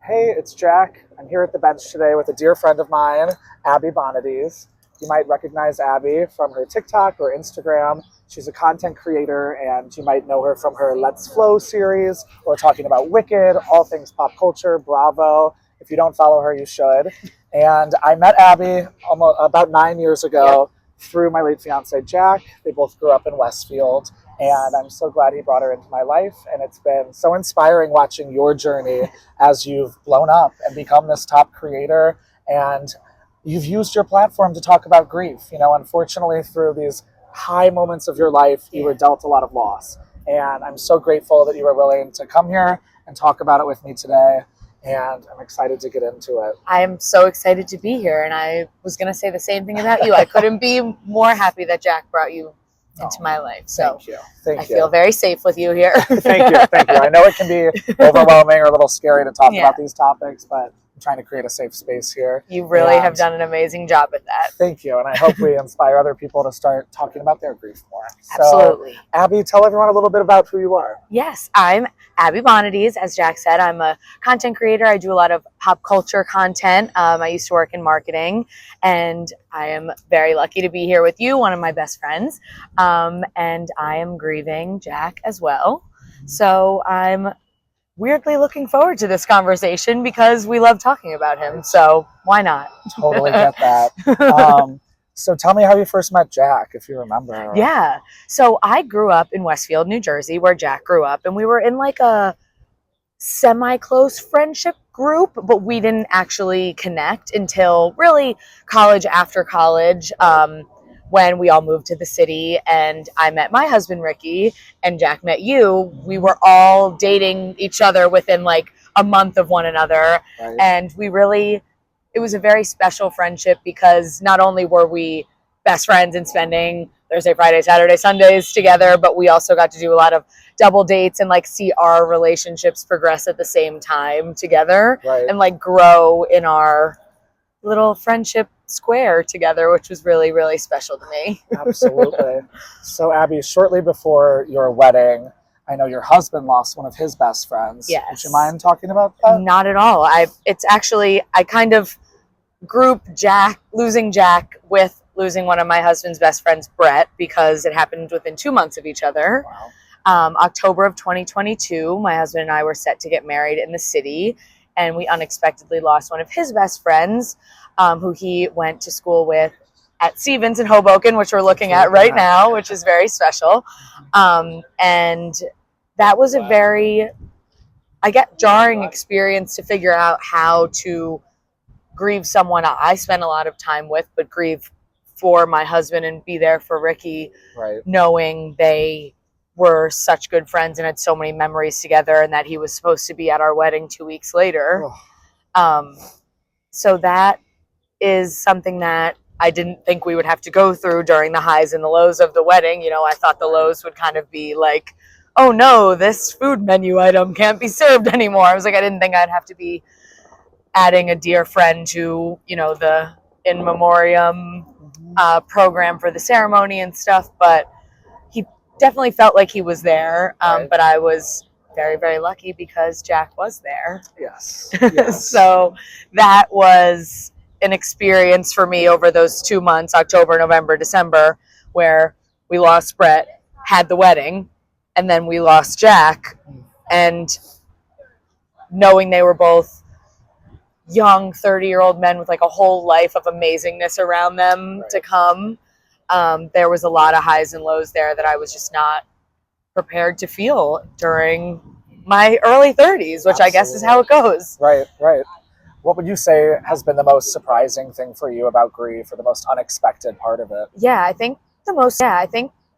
Hey, it's Jack. I'm here at the bench today with a dear friend of mine, Abbey Bonadies. You might recognize Abbey from her TikTok or Instagram. She's a content creator, and you might know her from her Let's Flow series or talking about Wicked, all things pop culture, Bravo. If you don't follow her, you should. And I met Abbey about 9 years ago through my late fiance, Jack. They both grew up in Westfield. And I'm so glad he brought her into my life. And it's been so inspiring watching your journey as you've blown up and become this top creator. And you've used your platform to talk about grief. You know, unfortunately, through these high moments of your life, you were dealt a lot of loss. And I'm so grateful that you were willing to come here and talk about it with me today. And I'm excited to get into it. I'm so excited to be here. And I was going to say the same thing about you. I couldn't be more happy that Jack brought you into my life. So Thank you. I feel very safe with you here. Thank you. I know it can be overwhelming or a little scary to talk about these topics, but I'm trying to create a safe space here. You really have done an amazing job at that. Thank you. And I hope we inspire other people to start talking about their grief more. Absolutely. So, Abbey, tell everyone a little bit about who you are. Yes, I'm Abbey Bonadies. As Jack said, I'm a content creator. I do a lot of pop culture content. I used to work in marketing, and I am very lucky to be here with you, one of my best friends. And I am grieving Jack as well. So I'm weirdly looking forward to this conversation because we love talking about him. So why not? Totally get that. So tell me how you first met Jack, if you remember. Yeah. So I grew up in Westfield, New Jersey, where Jack grew up, and we were in like a semi-close friendship group, but we didn't actually connect until really college, after college, when we all moved to the city and I met my husband, Ricky, and Jack met you. We were all dating each other within like a month of one another. Right. And it was a very special friendship because not only were we best friends and spending Thursday, Friday, Saturday, Sundays together, but we also got to do a lot of double dates and like see our relationships progress at the same time together and like grow in our little friendship square together, which was really, really special to me. Absolutely. So Abbey, shortly before your wedding, I know your husband lost one of his best friends. Yes. Would you mind talking about that? Not at all. I kind of group losing Jack with losing one of my husband's best friends, Brett, because it happened within 2 months of each other. Wow. October of 2022, my husband and I were set to get married in the city, and we unexpectedly lost one of his best friends, who he went to school with at Stevens in Hoboken, which we're looking at right now, which is very special. And that was a very, jarring experience to figure out how to grieve someone I spent a lot of time with, but grieve for my husband and be there for Ricky, knowing they were such good friends and had so many memories together, and that he was supposed to be at our wedding 2 weeks later. So that is something that I didn't think we would have to go through during the highs and the lows of the wedding. You know, I thought the lows would kind of be like, oh no, this food menu item can't be served anymore. I was like, I didn't think I'd have to be adding a dear friend to, you know, the in memoriam program for the ceremony and stuff, but he definitely felt like he was there. But I was very, very lucky because Jack was there. Yes. So that was an experience for me over those 2 months, October, November, December, where we lost Brett, had the wedding, and then we lost Jack. And knowing they were both young 30-year-old men with like a whole life of amazingness around them to come, there was a lot of highs and lows there that I was just not prepared to feel during my early 30s, which I guess is how it goes. Right. What would you say has been the most surprising thing for you about grief, or the most unexpected part of it? I think the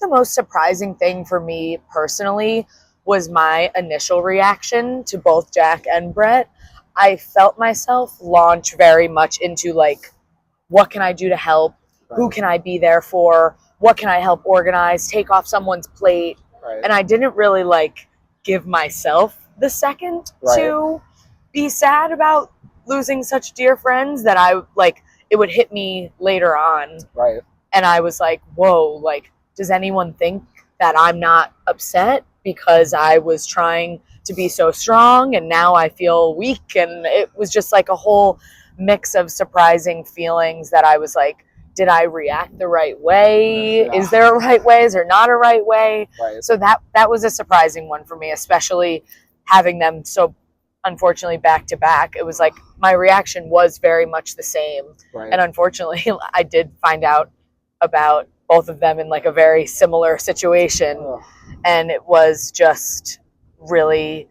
most surprising thing for me personally was my initial reaction to both Jack and Brett. I felt myself launch very much into like, what can I do to help? Who can I be there for? What can I help organize? Take off someone's plate. And I didn't really like give myself the second to be sad about losing such dear friends, that I like, it would hit me later on. And I was like, whoa, like, does anyone think that I'm not upset because I was trying to be so strong, and now I feel weak. And it was just like a whole mix of surprising feelings that I was like, did I react the right way? Yeah. Is there a right way? Is there not a right way? Right. So that was a surprising one for me, especially having them so unfortunately back to back. It was like my reaction was very much the same. Right. And unfortunately, I did find out about both of them in like a very similar situation. Ugh. And it was just really,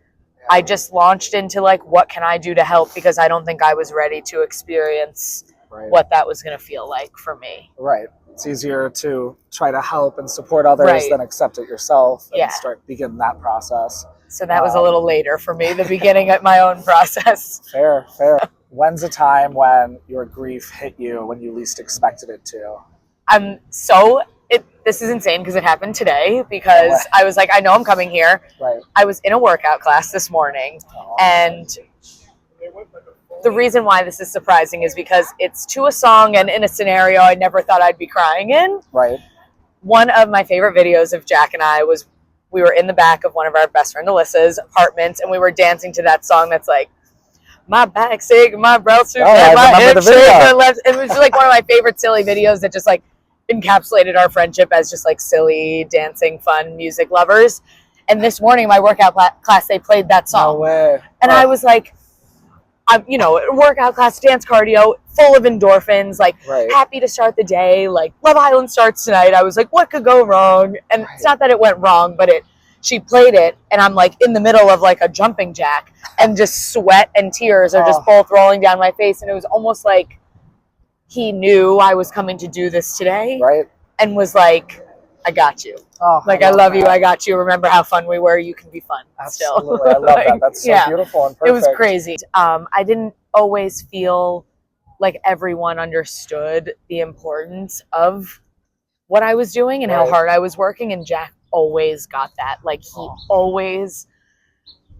I just launched into like, what can I do to help? Because I don't think I was ready to experience Right. what that was going to feel like for me. Right. It's easier to try to help and support others Right. than accept it yourself and Yeah. begin that process. So that was a little later for me, the beginning of my own process. Fair. When's a time when your grief hit you when you least expected it to? This is insane because it happened today, because I was like, I know I'm coming here. Right. I was in a workout class this morning, Oh. and the reason why this is surprising is because it's to a song and in a scenario I never thought I'd be crying in. Right. One of my favorite videos of Jack and I was, we were in the back of one of our best friend Alyssa's apartments, and we were dancing to that song that's like, my back sick, my brow suit, my hip shake, my left. It was just like one of my favorite silly videos that just like encapsulated our friendship as just like silly, dancing, fun music lovers. And this morning in my workout class, they played that song. No way. And I was like, workout class, dance cardio, full of endorphins, like Right. happy to start the day, like Love Island starts tonight. I was like, what could go wrong? And Right. it's not that it went wrong, but she played it, and I'm like in the middle of like a jumping jack, and just sweat and tears are just both rolling down my face. And it was almost like he knew I was coming to do this today, Right. and was like, I got you. Oh, Like, I love you. I got you. Remember how fun we were. You can be fun still. Absolutely. I love that. That's so beautiful and perfect. It was crazy. I didn't always feel like everyone understood the importance of what I was doing and how Right. hard I was working. And Jack always got that. Like, he always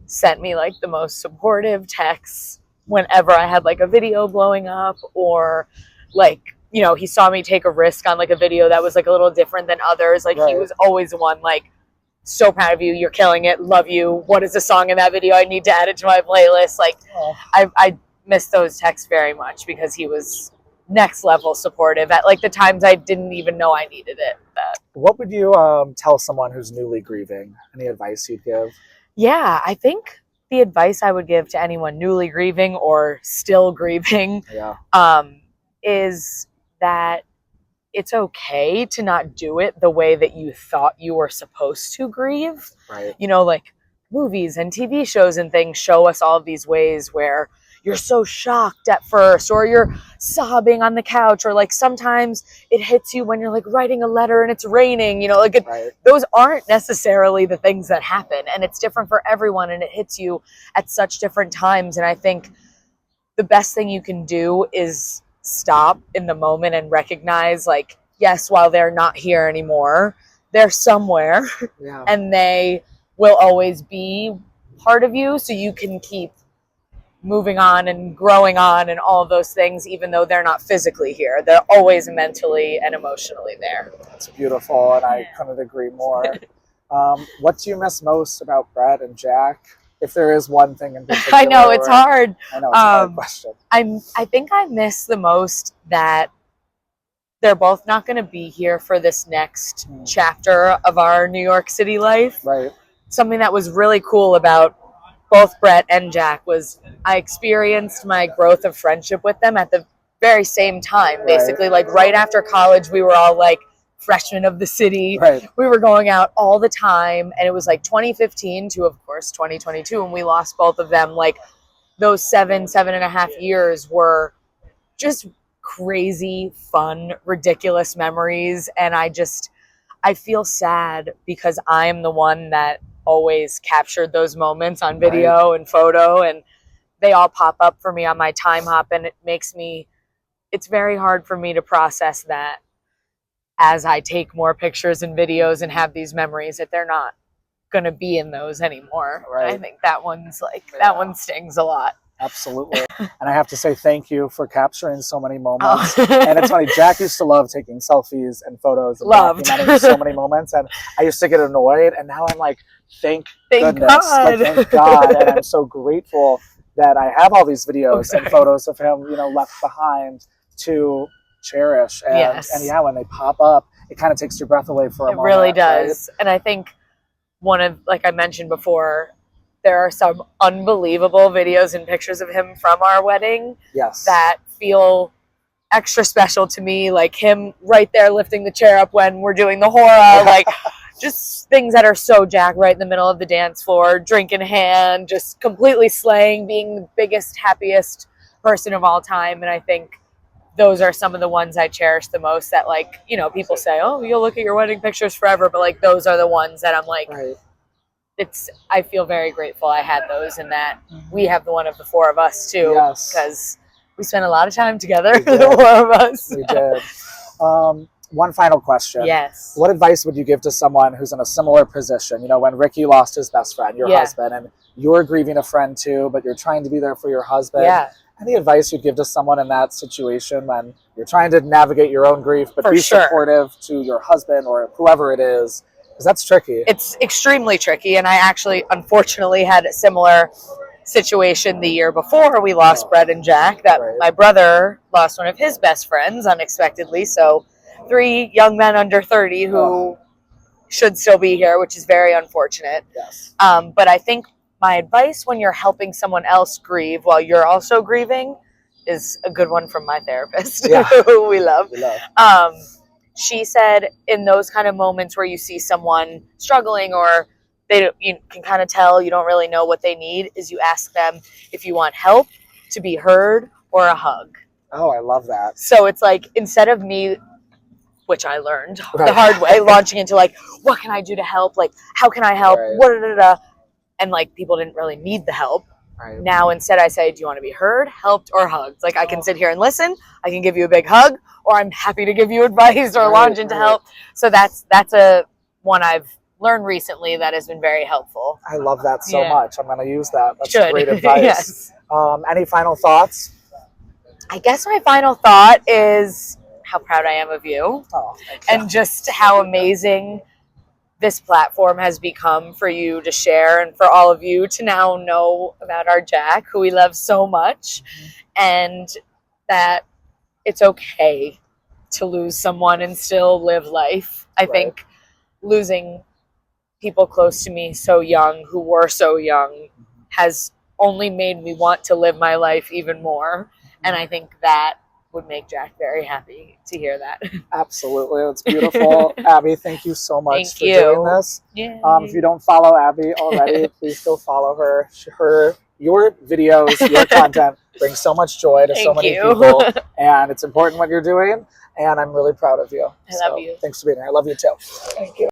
sent me like the most supportive texts whenever I had like a video blowing up, or like, he saw me take a risk on like a video that was like a little different than others. Like, he was always one like, so proud of you, you're killing it, love you, what is the song in that video, I need to add it to my playlist. Like, I miss those texts very much, because he was next level supportive at like the times I didn't even know I needed it. What would you tell someone who's newly grieving? Any advice you'd give? Yeah, I think the advice I would give to anyone newly grieving or still grieving is that it's okay to not do it the way that you thought you were supposed to grieve. Right. Like movies and TV shows and things show us all of these ways where you're so shocked at first, or you're sobbing on the couch, or like sometimes it hits you when you're like writing a letter and it's raining, those aren't necessarily the things that happen, and it's different for everyone, and it hits you at such different times. And I think the best thing you can do is stop in the moment and recognize, like, yes, while they're not here anymore, they're somewhere, and they will always be part of you, so you can keep moving on and growing on and all of those things, even though they're not physically here. They're always mentally and emotionally there. That's beautiful, and I couldn't agree more. What do you miss most about Brett and Jack? If there is one thing in particular. I know, it's hard. I know, it's a hard question. I think I miss the most that they're both not going to be here for this next chapter of our New York City life. Right. Something that was really cool about both Brett and Jack was I experienced my growth of friendship with them at the very same time. Basically, like right after college, we were all like freshmen of the city. Right. We were going out all the time, and it was like 2015 to, of course, 2022, and we lost both of them. Like those 7.5 years were just crazy, fun, ridiculous memories. And I feel sad because I am the one that always captured those moments on video and photo, and they all pop up for me on my time hop, and it's very hard for me to process that as I take more pictures and videos and have these memories, that they're not going to be in those anymore. Right. I think that one's like, that one stings a lot. Absolutely. And I have to say thank you for capturing so many moments. Oh. And it's funny, Jack used to love taking selfies and photos and Loved. documenting so many moments. And I used to get annoyed. And now I'm like, thank goodness. God. Like, thank God. And I'm so grateful that I have all these videos and photos of him, you know, left behind to cherish. And, and yeah, when they pop up, it kind of takes your breath away for a moment. It really does. Right? And I think one of, like I mentioned before, there are some unbelievable videos and pictures of him from our wedding that feel extra special to me. Like him right there lifting the chair up when we're doing the hora, like just things that are so Jack right in the middle of the dance floor, drink in hand, just completely slaying, being the biggest, happiest person of all time. And I think those are some of the ones I cherish the most that, like, you know, people say, oh, you'll look at your wedding pictures forever. But like, those are the ones that I'm like, I feel very grateful I had those, and that we have the one of the four of us too, because we spent a lot of time together, the four of us. We did. One final question. Yes. What advice would you give to someone who's in a similar position? You know, when Ricky lost his best friend, your husband, and you're grieving a friend too, but you're trying to be there for your husband. Yeah. Any advice you'd give to someone in that situation when you're trying to navigate your own grief, but be supportive to your husband or whoever it is? Because that's tricky. It's extremely tricky. And I actually, unfortunately, had a similar situation the year before we lost Brett and Jack, that my brother lost one of his best friends unexpectedly. So 3 young men under 30 who should still be here, which is very unfortunate. Yes. But I think my advice when you're helping someone else grieve while you're also grieving is a good one from my therapist, who we love. She said in those kind of moments where you see someone struggling or you can kind of tell you don't really know what they need, is you ask them if you want help, to be heard, or a hug. Oh, I love that. So it's like, instead of me, which I learned the hard way, launching into like, what can I do to help? Like, how can I help? And like, people didn't really need the help. Now instead I say, do you want to be heard, helped, or hugged? Like, I can sit here and listen, I can give you a big hug, or I'm happy to give you advice or launch into help. So that's a one I've learned recently that has been very helpful. I love that so much. I'm going to use that. That's great advice. Any final thoughts? I guess my final thought is how proud I am of you, and just how amazing this platform has become for you to share, and for all of you to now know about our Jack, who we love so much, and that it's okay to lose someone and still live life. I think losing people close to me so young, who were so young, has only made me want to live my life even more. And I think that would make Jack very happy to hear that. Absolutely. That's beautiful. Abbey, thank you so much for doing this. If you don't follow Abbey already, please go follow her. Your videos, your content brings so much joy to so many people. And it's important what you're doing. And I'm really proud of you. I love you. Thanks for being here. I love you too. Thank you.